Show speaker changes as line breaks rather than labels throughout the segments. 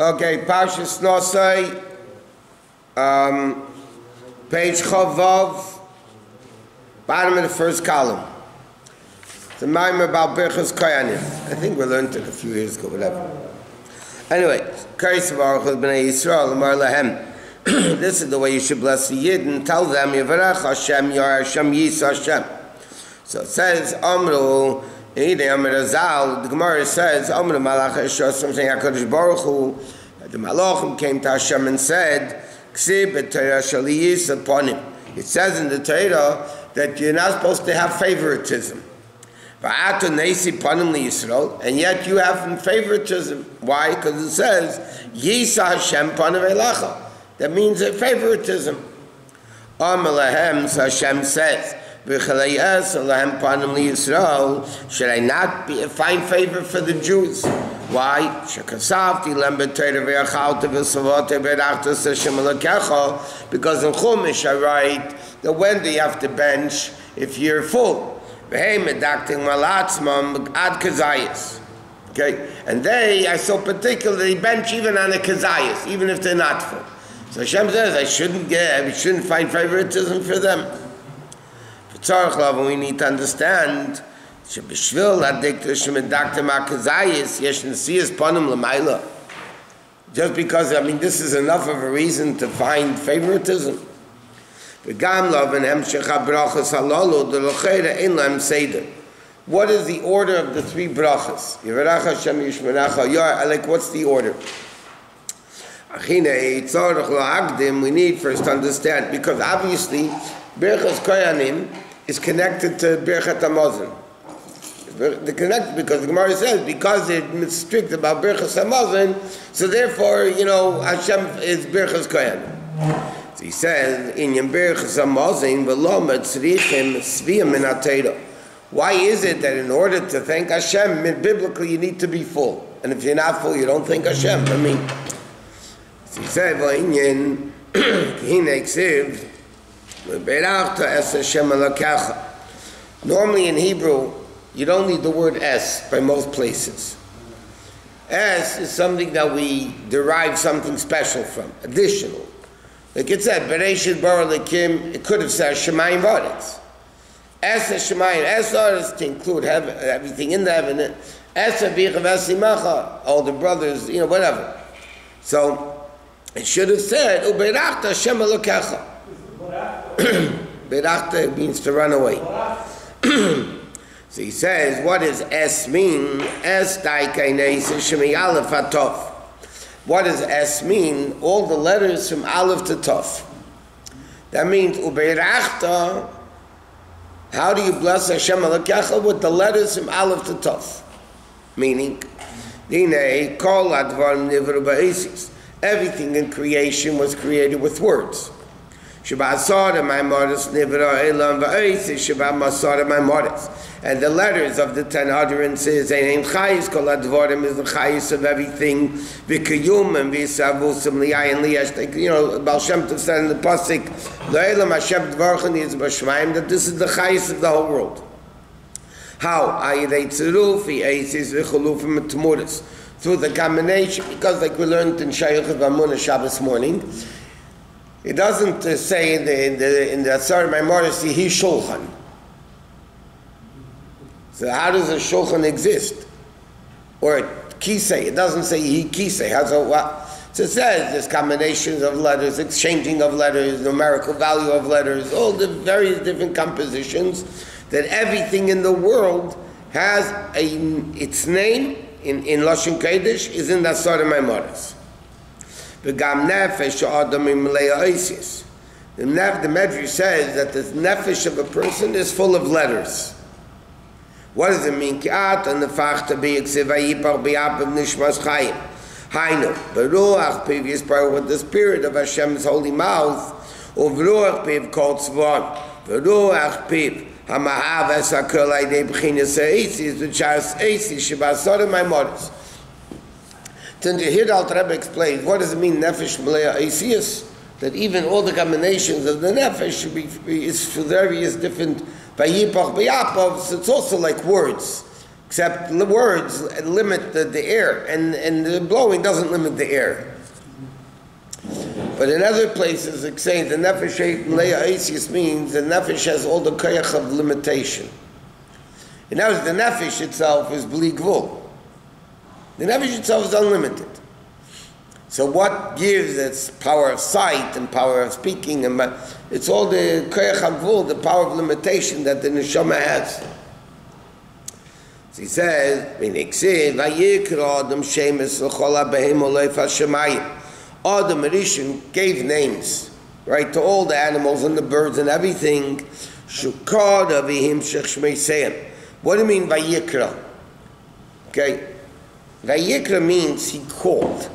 Okay, Parshas Nosai, page Chavav, bottom of the first column. It's a mimer about Birkat Kohanim. I think we learned it a few years ago, whatever. Anyway, this is the way you should bless the Yid and tell them, Yivarech Hashem, Yar Hashem, Yis Hashem. So it says, Amru, the Gemara says, Amru Malach Eshor, something HaKadosh Baruch Hu, the Malachim came to Hashem and said, Ksib et Torah shali yis upon him. It says in the Torah that you're not supposed to have favoritism. And yet you have favoritism. Why? Because it says, Yisa Hashem panav elacha. That means a favoritism. Amalahem, so Hashem says, should I not find favor for the Jews? Why? Because in Chumash I write that when do you have to bench if you're full? Okay, and they are so particularly bench even on a kazayas, even if they're not full. So Hashem says I shouldn't find favoritism for them. We need to understand just because, this is enough of a reason to find favoritism. What is the order of the three brachas? Like, what's the order? We need first to understand, because obviously Birkat Kohanim is connected to Birkat Hamazon. They're connected because the Gemara says, because they're strict about Birkat Hamazon, so therefore, Hashem is Birkat Kohanim. So he says, in Birkat Hamazon, why is it that in order to thank Hashem, biblically you need to be full? And if you're not full, you don't thank Hashem. So he said, normally in Hebrew, you don't need the word es by most places. Es is something that we derive something special from, additional. Like it said, Bereshit bara Elokim, it could have said Shemayim V'aretz. Es is Shemayim, es is to include heaven, everything in the heaven. Es avicha v'asimacha, all the brothers, whatever. So it should have said, Uberachta Hashem Elokecha. Berachta means to run away. So he says, what does es mean? Es daikaines shemi aleph hatov. What does es mean? All the letters from aleph to tov. That means uberachta. How do you bless Hashem Elokecha? With the letters from aleph to tov. Meaning, dinei kol advar nivru ba'esis. Everything in creation was created with words. And the letters of the 10 utterances, Ein Chayis Kol Advarim is the Chayis of everything. V'kiyum and v'yisavusim li'ayin li'esh. Baal Shem Tov said in the pasuk, Lo'elam Hashem Dvarchan is b'shmayim, that this is the Chayis of the whole world. How? Ayidei tziruf v'yeisis v'chulufim v'tmuris. Through the combination, because like we learned in Shayach V'amunah Shabbos morning, it doesn't say in the Asar Maimorus, Yehi Shulchan. So how does a Shulchan exist? Or Kisei, it doesn't say Yehi Kisei. So it says there's combinations of letters, exchanging of letters, numerical value of letters, all the various different compositions, that everything in the world has its name in Lashon Kodesh is in the Asar Maimorus. The Medrash says that the nefesh of a person is full of letters. What does it mean? Previous part with the spirit of Hashem's holy mouth. Then the Hiddal Rebbe explains, what does it mean, Nefesh Meleah Eisius? That even all the combinations of the Nefesh should is for various different Vayipach B'Yapov, so it's also like words. Except the words limit the air, and the blowing doesn't limit the air. But in other places, it's saying the nefesh leia eisius means the nefesh has all the koyach of limitation. And now the nefesh itself is bli gvul. The nefesh itself is unlimited. So what gives its power of sight and power of speaking, and it's all the koyach hagvul, the power of limitation that the neshama has. So he says, Adam Rishon gave names, right, to all the animals and the birds and everything. What do you mean Vayikra? Okay, Vayikra means he called.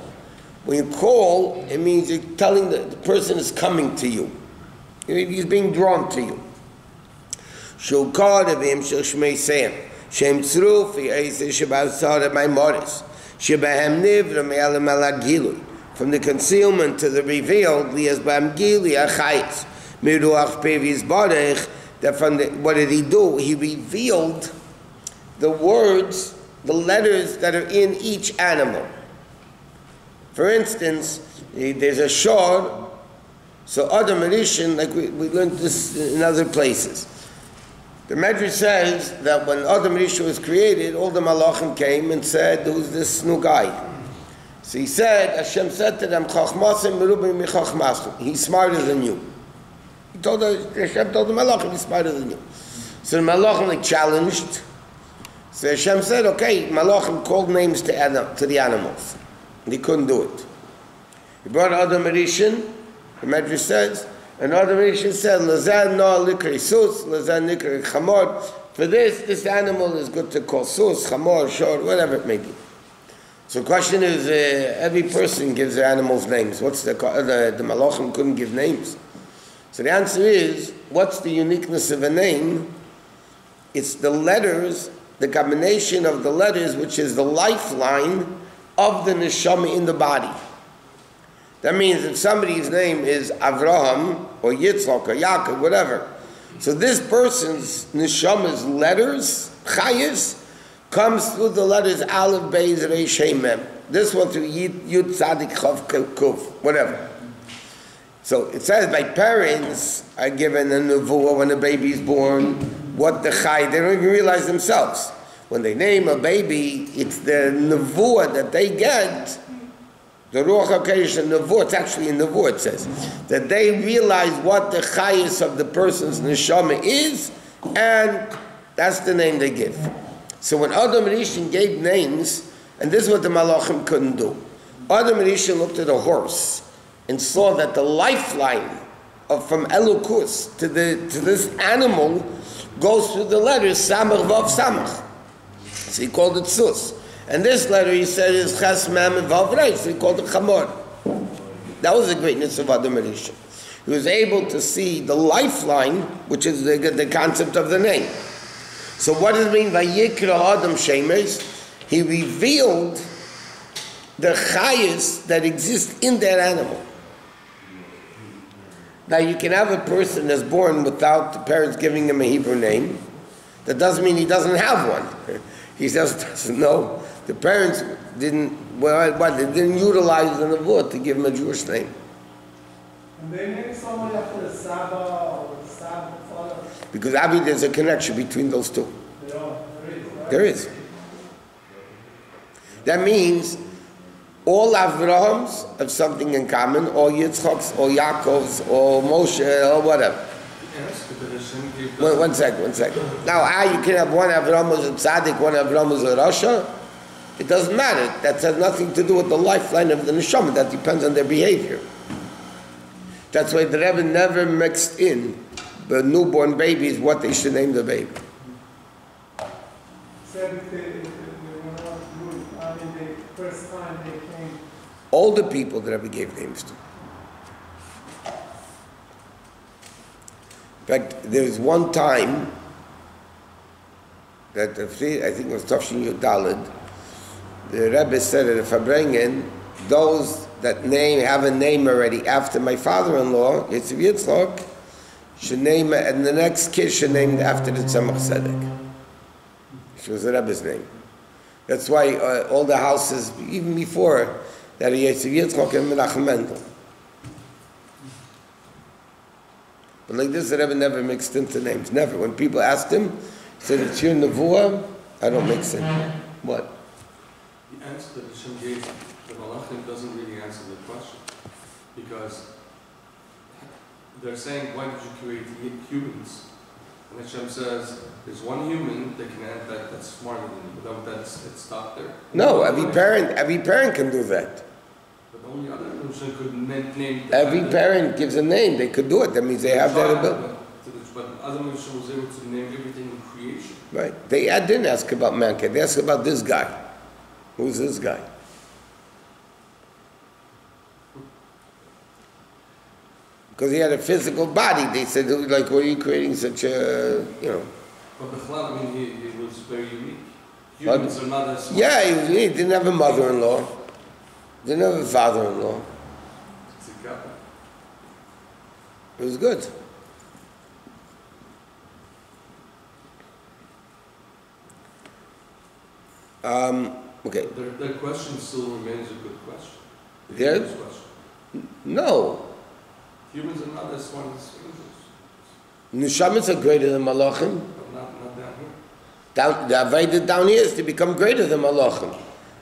When you call, it means you're telling the person is coming to you. He's being drawn to you. Shem tzruf yiseh shebasar my moris shebahem nivra me'alam alagilui, from the concealment to the revealed lias bam gili achayis miruach pevis barech. That from the, what did he do? He revealed the words, the letters that are in each animal. For instance, there's a shor. So Adam Rishon, like we learned this in other places. The Medrash says that when Adam Rishon was created, all the malachim came and said, "Who's this new guy?" So he said, Hashem said to them, "Chachmasim merubim michachmasim." He's smarter than you. Hashem told the malachim, he's smarter than you. So the malachim challenged. So Hashem said, "Okay." Malachim called names to the animals. And he couldn't do it. He brought Adam Rishon. The Medrash says. And Adam Rishon said, "Lazan no likkutei sus, lazan likkutei chamor." For this animal is good to call sus, chamor, shor, whatever it may be. So the question is, every person gives their animals names. What's the malachim couldn't give names? So the answer is, what's the uniqueness of a name? It's the letters, the combination of the letters, which is the lifeline of the neshama in the body. That means if somebody's name is Avraham or Yitzchak or Yaakov, whatever, so this person's neshama's letters, chayis, comes through the letters Aleph, Beis, Reish, Hey, Mem. This one through Yud, Tzadik, Chav, Kuf, whatever. So it says by parents are given a nevuah when a baby is born, what the chay, they don't even realize themselves. When they name a baby, it's the nevuah that they get. The Ruach HaKodesh and Nevuah, it's actually in Nevuah, it says, that they realize what the chayis of the person's neshama is, and that's the name they give. So when Adam Rishon gave names, and this is what the malachim couldn't do. Adam Rishon looked at a horse and saw that the lifeline from Elokus to this animal goes through the letters Samach Vav Samach. So he called it Sus. And this letter, he said, is Ches Mem Vav Reish, so he called it Chamor. That was the greatness of Adam Rishon. He was able to see the lifeline, which is the concept of the name. So what does it mean, Vayikra Adam Shemesh? He revealed the chayis that exist in that animal. Now you can have a person that's born without the parents giving him a Hebrew name. That doesn't mean he doesn't have one. He just doesn't know. The parents didn't utilize the nevuah to give him a Jewish name.
And they name someone after the Saba or the Saba father?
Because Abi, there's a connection between those two. There is. That means all Avrahams have something in common, or Yitzchaks, or Yaakovs, or Moshe, or whatever. One second. Now, you can have one Avraham as a tzaddik, one Avraham as a rasha. It doesn't matter. That has nothing to do with the lifeline of the neshama. That depends on their behavior. That's why the Rebbe never mixed in the newborn babies what they should name the baby.
Said if they were not good, the first time they came.
All the people the Rebbe gave names to. In fact, there was one time that I think it was Tafshin Yud Daled, the Rebbe said that if I bring in those that have a name already after my father-in-law, Yosef Yitzchak, should name it, and the next kid should name it after the Tzemach Tzedek. which was the Rebbe's name. That's why all the houses, even before, that he Yosef Yitzchok and Menachem Mendel. But like this, the Rebbe never mixed into names. Never. When people asked him, he said, it's your nevuah, I don't mix in. What?
The answer that Hashem gave the Malachim doesn't really answer the question. Because they're saying, why did you create humans? And Hashem says, there's one human that can add that's smarter than you. Without that, it's stopped there.
No, every parent can do that.
But only other person could name.
Every parent gives a name. They could do it. That means they have that ability.
But other person was able to name everything in creation.
Right. They didn't ask about mankind. They asked about this guy. Who's this guy? Because he had a physical body. They said, like, why are you creating such a,
But Bechlal, I mean, he was very unique. Humans are not as smart.
Yeah, he was unique. He didn't have a mother-in-law. Didn't have a father-in-law. It was good. Okay.
Their question still remains a good question.
No.
Humans are not as smart as angels.
Neshamas are greater than malachim.
Not down here.
The Avodah down here is to become greater than malachim.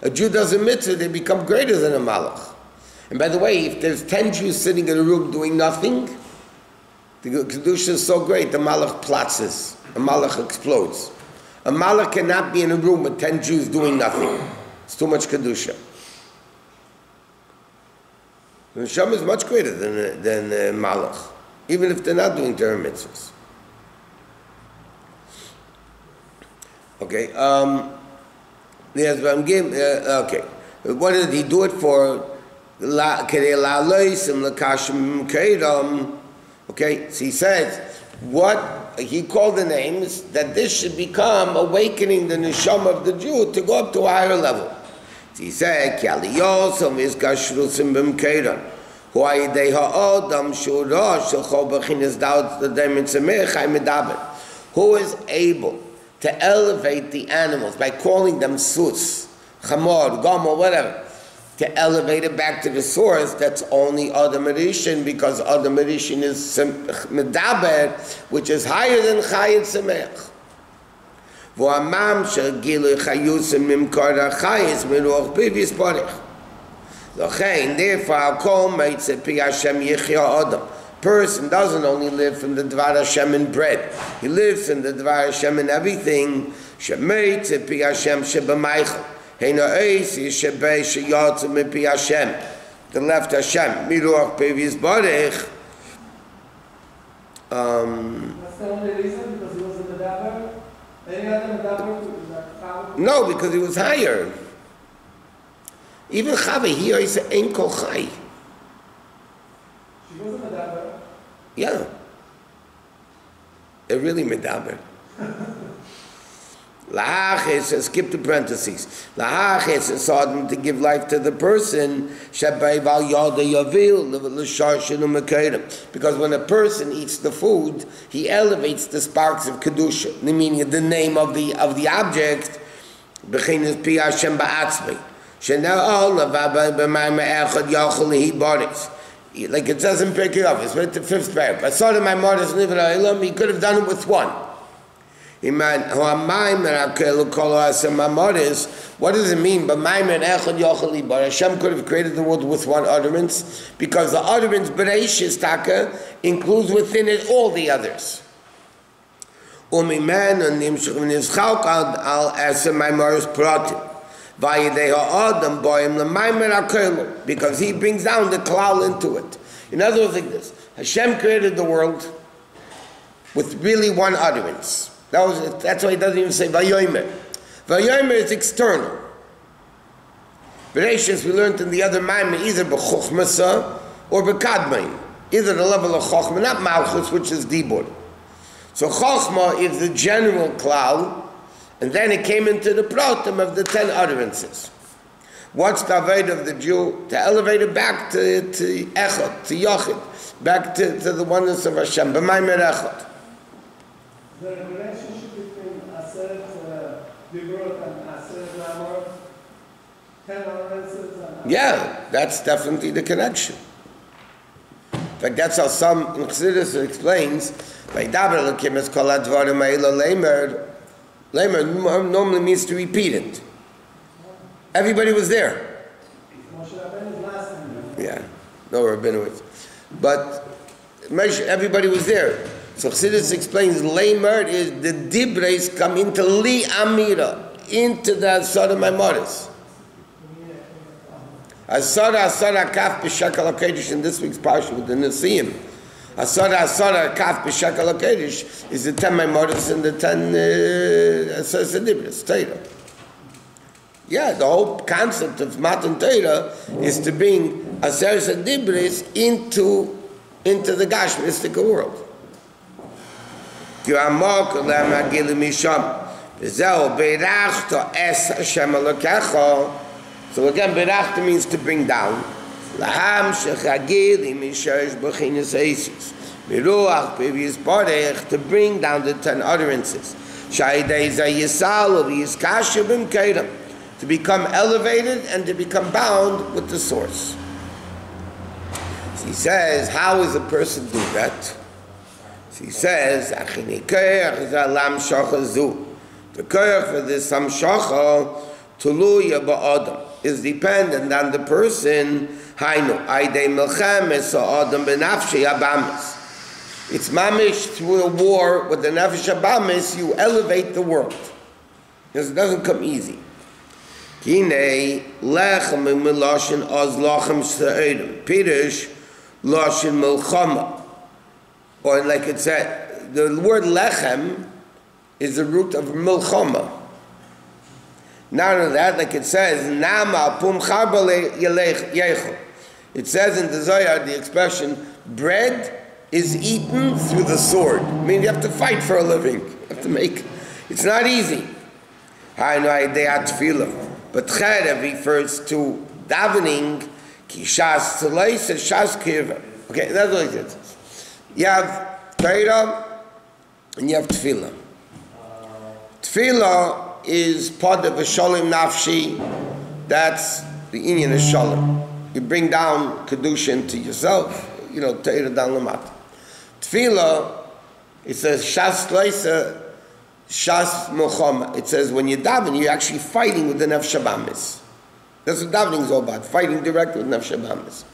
A Jew does a mitzvah, they become greater than a malach. And by the way, if there's 10 Jews sitting in a room doing nothing, the kedusha is so great, the malach platzes, a malach explodes. A malach cannot be in a room with 10 Jews doing nothing. It's too much kedusha. The neshama is much greater than malach, even if they're not doing Torah mitzvahs. Okay. Yes, but I'm giving. Okay. What did he do it for? Okay. So he says what he called the names that this should become awakening the neshama of the Jew to go up to a higher level. He said, who is able to elevate the animals by calling them sus, chamor, gomel, whatever, to elevate it back to the source? That's only Adam Rishon, because Adam Rishon is medaber, which is higher than Chai and Sameach. V'amam shegilu chayus mimkar hachayis miruach bivis barich. L'chein, therefore, I'll call meitzeh pi Hashem yichya Adam. Person doesn't only live from the Dvar Hashem in bread. He lives from the Dvar Hashem in everything. Shemeitzeh pi Hashem shebemaychel. Heina eis yishebei sheyatzu mi pi Hashem. The left Hashem miruach bivis barich.
That's the only reason, because he was in the Dabar?
No, because he was higher. Even Chava here is an Enko Chai.
She was a medaber.
Yeah. They're really medaber. Lahachis, skip the parentheses. Lahachis is Adam to give life to the person. Because when a person eats the food, he elevates the sparks of kedusha, meaning the name of the object. Like it says in Birkat, it's right the 5th paragraph. I saw that my mother's living in he could have done it with one. What does it mean? Hashem could have created the world with one utterance, because the utterance Bereishis Taka includes within it all the others. Because he brings down the klal into it. In other words, like this: Hashem created the world with really one utterance. That's why he doesn't even say Vayomer. Vayomer is external. Bereshis, we learned in the other Maimon, either b'chochmasa or b'kadmain. Either the level of chochma, not malchus, which is dibur. So chochma is the general klal, and then it came into the pratim of the 10 utterances. What's the avodah of the Jew? To elevate it back to echad, to yochid, back to the oneness of Hashem. B'maimer echad.
The relationship between Aseret Dibrot and Aser Namor, 10 utterances and
Yeah, that's definitely the connection. In fact, that's how some in Chassidus explains. By daber l'kim es kol hadvarim ha'ela lemer. Lemer normally means to repeat it. Everybody was there.
Moshe Rabbeinu's last name.
Yeah, no Rabinowitz. But everybody was there. So Chassidus explains, Leimer is the dibres come into li amira, into the Asara Maimoris. Asara kaf b'shakal HaKodesh in this week's parsha with the Nesiim. Asara kaf b'shakal HaKodesh is the 10 Maimoris and the 10 Asara dibres, Torah. Yeah, the whole concept of Matan Torah is to bring Aseret Dibris into the Gashmistic world. So again, Berachta means to bring down. To bring down the 10 utterances. To become elevated and to become bound with the source. So he says, how does a person do that? So he says, the koyach for this hamshacha tuluya ba'adam is dependent on the person. Hainu aidei melchemes ha'adam benafshei abamis. It's mamish through a war with the nefesh abamis. You elevate the world. Because it doesn't come easy. Kine lechem miloshin oz lochem se'edem pirush loshin milchama. Or like it said, the word lechem is the root of milchama. Not only that, like it says, nama pum charbale yechel. It says in the Zohar the expression, bread is eaten through the sword. I mean, you have to fight for a living. You have to make. It's not easy. But cherev refers to davening, ki shas tzeles and shas kirva. Okay, that's what it is. You have Torah and you have tefillah. Tefillah is part of a shalom nafshi. That's the inyan of shalom. You bring down kedusha into yourself. You know, Torah down lamata. Tefillah, it says shas tzeles. Shas Mochama. It says when you daven, you're actually fighting with the Nefesh Habamis. That's what davening is all about, fighting directly with Nefesh Habamis.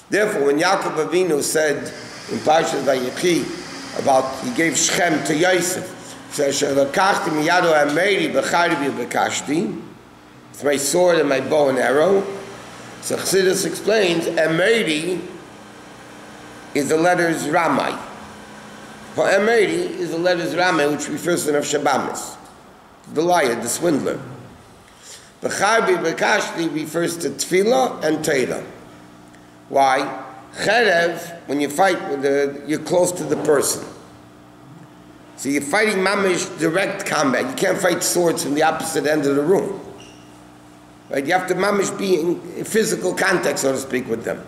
Therefore, when Yaakov Avinu said in Parashat Vayechi about he gave Shechem to Yosef, he says, "Shelakachti miyado hameri b'charibi b'kashti," it's my sword and my bow and arrow. So Chassidus explains, "Hameri" is the letters Ramai. For Emeri is the letters Rameh, which refers to Nefesh Habamis, the liar, the swindler. B'charbi b'kashti refers to Tefillah and Torah. Why? Cherev, when you fight with you're close to the person. So you're fighting mamish direct combat. You can't fight swords from the opposite end of the room. Right? You have to mamish be in physical contact, so to speak, with them.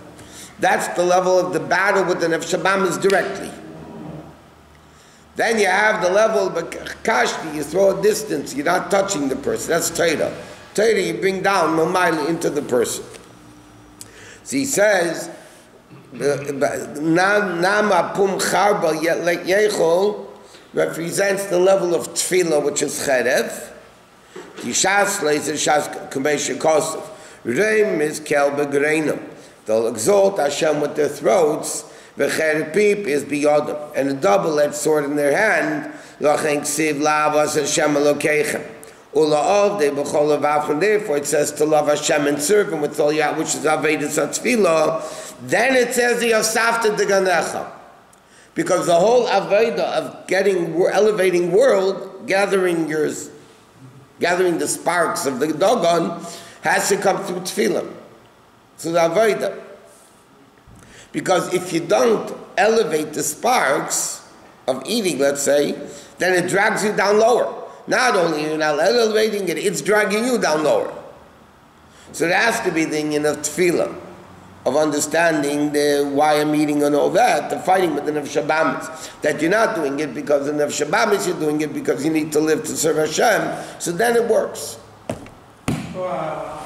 That's the level of the battle with the Nefesh Habamis directly. Then you have the level of kashti, you throw a distance, you're not touching the person. That's Torah. Torah, you bring down Momaili into the person. So he says, Nama pum charba yechol represents the level of tefillah, which is cherev. Kishas leiser shas kumesha kosov. Reim is kel begreinam. They'll exalt Hashem with their throats. V'cherepip is biyodem, and a double-edged sword in their hand. Lochen ksiv lavas Hashem elokeichem. Ula'ov de b'chol avavchem. Therefore, it says to love Hashem and serve Him with all your, which is avedus atfilah. Then it says the yosafta deganecha, because the whole aveda of elevating world, gathering the sparks of the dogon, has to come through tefillah. So the aveda. Because if you don't elevate the sparks of eating, let's say, then it drags you down lower. Not only you're not elevating it, it's dragging you down lower. So there has to be the inyan of tefillah. of understanding why I'm eating and all that, the fighting with the Nefesh Habahamis. That you're not doing it because of the Nefesh Habahamis, you're doing it because you need to live to serve Hashem, so then it works.
So